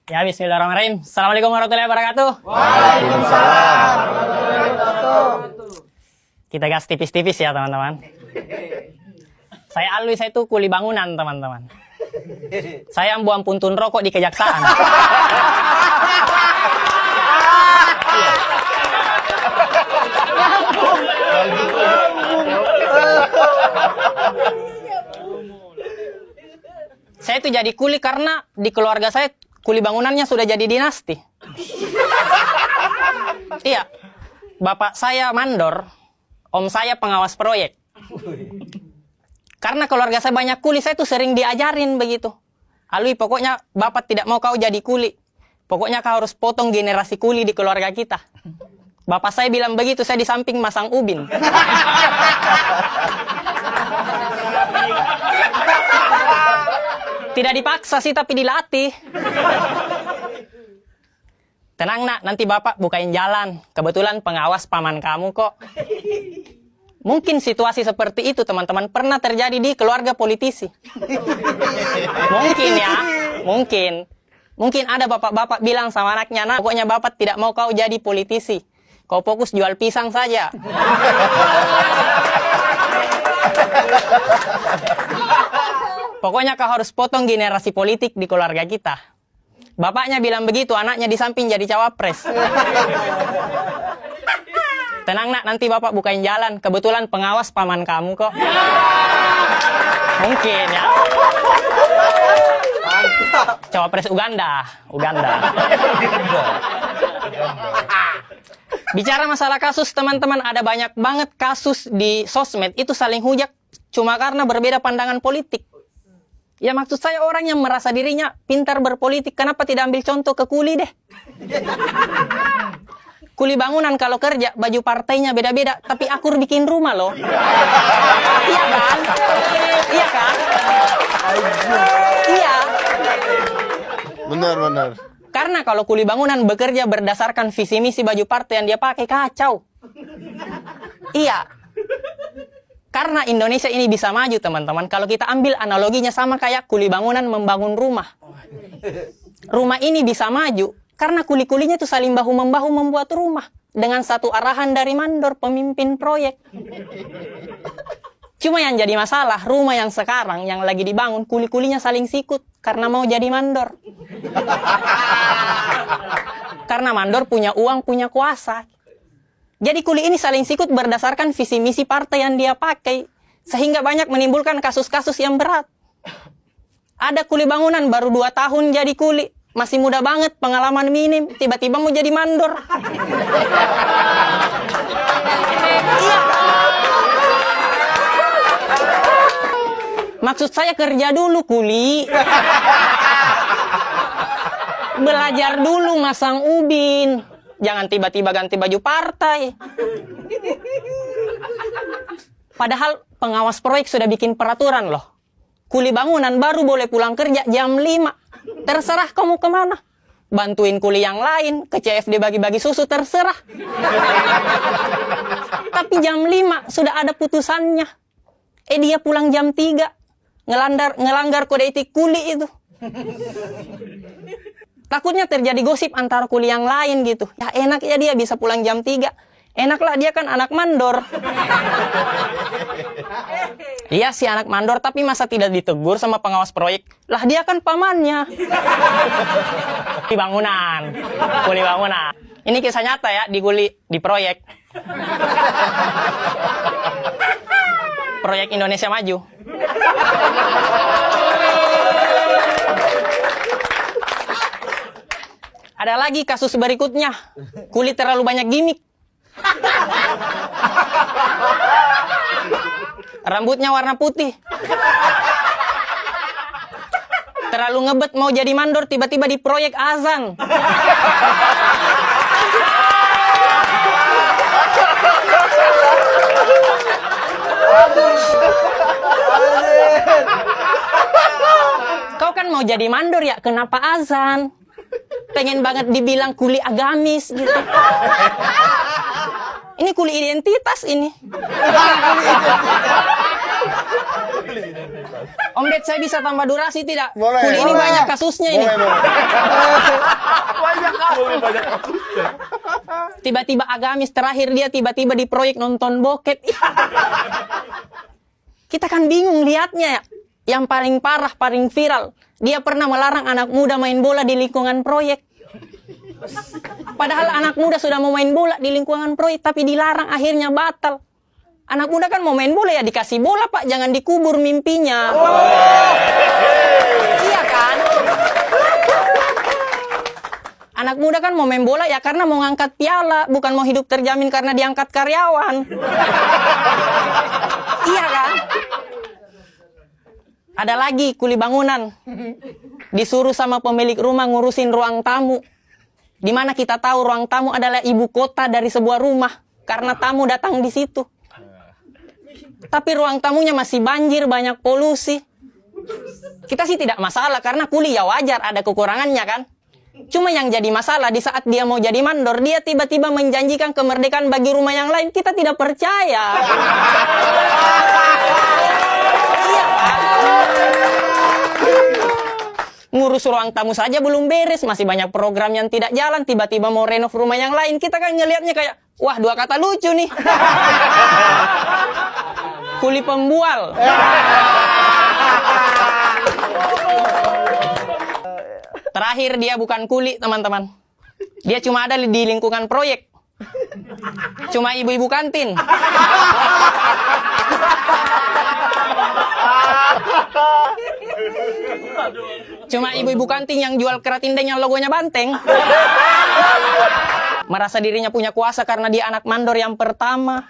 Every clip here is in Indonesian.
Ya, bismillahirrahmanirrahim. Assalamualaikum warahmatullahi wabarakatuh. Waalaikumsalam warahmatullahi wabarakatuh. Kita gas tipis-tipis ya, teman-teman. Saya Alwi, saya tuh kuli bangunan, teman-teman. Saya buang puntun rokok di kejaksaan. Saya tuh jadi kuli karena di keluarga saya kuli bangunannya sudah jadi dinasti. Iya, bapak saya mandor, om saya pengawas proyek. Karena keluarga saya banyak kuli, saya tuh sering diajarin begitu. Alwi, pokoknya bapak tidak mau kau jadi kuli. Pokoknya kau harus potong generasi kuli di keluarga kita. Bapak saya bilang begitu, saya di samping masang ubin. Tidak dipaksa sih, tapi dilatih. Tenang nak, nanti bapak bukain jalan. Kebetulan pengawas paman kamu kok. Mungkin situasi seperti itu teman-teman pernah terjadi di keluarga politisi. Mungkin ya, mungkin. Mungkin ada bapak-bapak bilang sama anaknya, nah pokoknya bapak tidak mau kau jadi politisi. Kau fokus jual pisang saja. Pokoknya kau harus potong generasi politik di keluarga kita. Bapaknya bilang begitu, anaknya di samping jadi cawapres. Tenang nak, nanti bapak bukain jalan. Kebetulan pengawas paman kamu kok. Mungkin ya. Cawapres Uganda. Bicara masalah kasus, teman-teman, ada banyak banget kasus di sosmed itu saling hujat cuma karena berbeda pandangan politik. Ya maksud saya orang yang merasa dirinya pintar berpolitik, kenapa tidak ambil contoh ke kuli deh? Kuli bangunan kalau kerja, baju partainya beda-beda, tapi akur bikin rumah loh. Iya kan? Iya kan? Iya. Benar. Karena kalau kuli bangunan bekerja berdasarkan visi misi baju partai yang dia pakai, kacau. Iya. Karena Indonesia ini bisa maju, teman-teman. Kalau kita ambil analoginya sama kayak kuli bangunan membangun rumah. Rumah ini bisa maju karena kuli-kulinya itu saling bahu-membahu membuat rumah. Dengan satu arahan dari mandor, pemimpin proyek. Cuma yang jadi masalah, rumah yang sekarang, yang lagi dibangun, kuli-kulinya saling sikut. Karena mau jadi mandor. Karena mandor punya uang, punya kuasa. Jadi kuli ini saling sikut berdasarkan visi misi partai yang dia pakai. Sehingga banyak menimbulkan kasus-kasus yang berat. Ada kuli bangunan baru 2 tahun jadi kuli. Masih muda banget, pengalaman minim. Tiba-tiba mau jadi mandor. Iya. Maksud saya kerja dulu kuli. Belajar dulu masang ubin. Jangan tiba-tiba ganti baju partai. Padahal pengawas proyek sudah bikin peraturan loh. Kuli bangunan baru boleh pulang kerja jam 5. Terserah kamu kemana. Bantuin kuli yang lain, ke CFD bagi-bagi susu, terserah. Tapi jam 5 sudah ada putusannya. Dia pulang jam 3. Ngelanggar kode etik kuli itu. Takutnya terjadi gosip antara kuli yang lain gitu. Ya enak ya dia bisa pulang jam 3. Enaklah dia kan anak mandor. Iya sih anak mandor, tapi masa tidak ditegur sama pengawas proyek? Lah dia kan pamannya. Kuli bangunan. Ini kisah nyata ya di proyek. Proyek Indonesia Maju. Ada lagi kasus berikutnya. Kuli terlalu banyak gimmick. Rambutnya warna putih. Terlalu ngebet mau jadi mandor, tiba-tiba di proyek azan. Kau kan mau jadi mandor ya, kenapa azan? Pengen banget dibilang kuli agamis gitu. Ini kuli identitas ini. Om Ded, saya bisa tambah durasi tidak? Boleh, Kuli ini boleh. banyak kasusnya ini. Tiba-tiba agamis, terakhir dia tiba-tiba di proyek nonton bokep. Kita kan bingung lihatnya ya. Yang paling parah, paling viral, dia pernah melarang anak muda main bola di lingkungan proyek. Padahal anak muda sudah mau main bola di lingkungan proyek, tapi dilarang, akhirnya batal. Anak muda kan mau main bola ya dikasih bola, Pak, jangan dikubur mimpinya. Iya kan? Anak muda kan mau main bola ya karena mau ngangkat piala, bukan mau hidup terjamin karena diangkat karyawan. Iya kan? Ada lagi kuli bangunan. Disuruh sama pemilik rumah ngurusin ruang tamu. Di mana kita tahu ruang tamu adalah ibu kota dari sebuah rumah. Karena tamu datang di situ. Tapi ruang tamunya masih banjir, banyak polusi. Kita sih tidak masalah karena kuli ya wajar, ada kekurangannya kan. Cuma yang jadi masalah di saat dia mau jadi mandor, dia tiba-tiba menjanjikan kemerdekaan bagi rumah yang lain. Kita tidak percaya. Iya kan? Ngurus ruang tamu saja belum beres, masih banyak program yang tidak jalan, tiba-tiba mau renov rumah yang lain. Kita kan ngelihatnya kayak, wah, dua kata lucu nih. Kuli pembual. Terakhir dia bukan kuli, teman-teman. Dia cuma ada di lingkungan proyek. Cuma ibu-ibu kantin. Cuma ibu-ibu kantin yang jual kerat indeng yang logonya banteng. Merasa dirinya punya kuasa karena dia anak mandor yang pertama.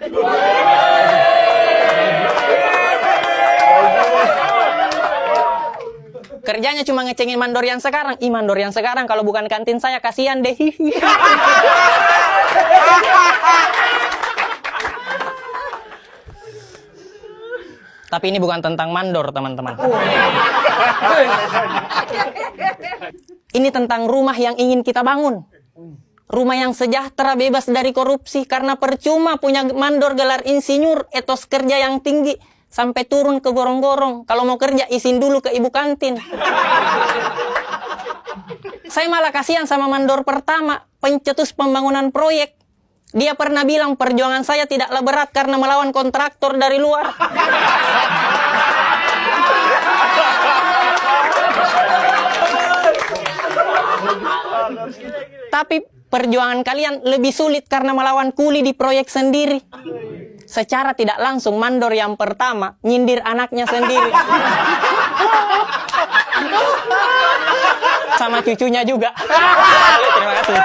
Kerjanya cuma ngecengin mandor yang sekarang. Ih, mandor yang sekarang kalau bukan kantin saya kasihan deh. Tapi ini bukan tentang mandor, teman-teman. Ini tentang rumah yang ingin kita bangun. Rumah yang sejahtera, bebas dari korupsi. Karena percuma punya mandor gelar insinyur, etos kerja yang tinggi. Sampai turun ke gorong-gorong. Kalau mau kerja, izin dulu ke ibu kantin. Saya malah kasihan sama mandor pertama, pencetus pembangunan proyek. Dia pernah bilang perjuangan saya tidaklah berat karena melawan kontraktor dari luar. Tapi perjuangan kalian lebih sulit karena melawan kuli di proyek sendiri. Secara tidak langsung mandor yang pertama nyindir anaknya sendiri. Sama cucunya juga. Terima kasih.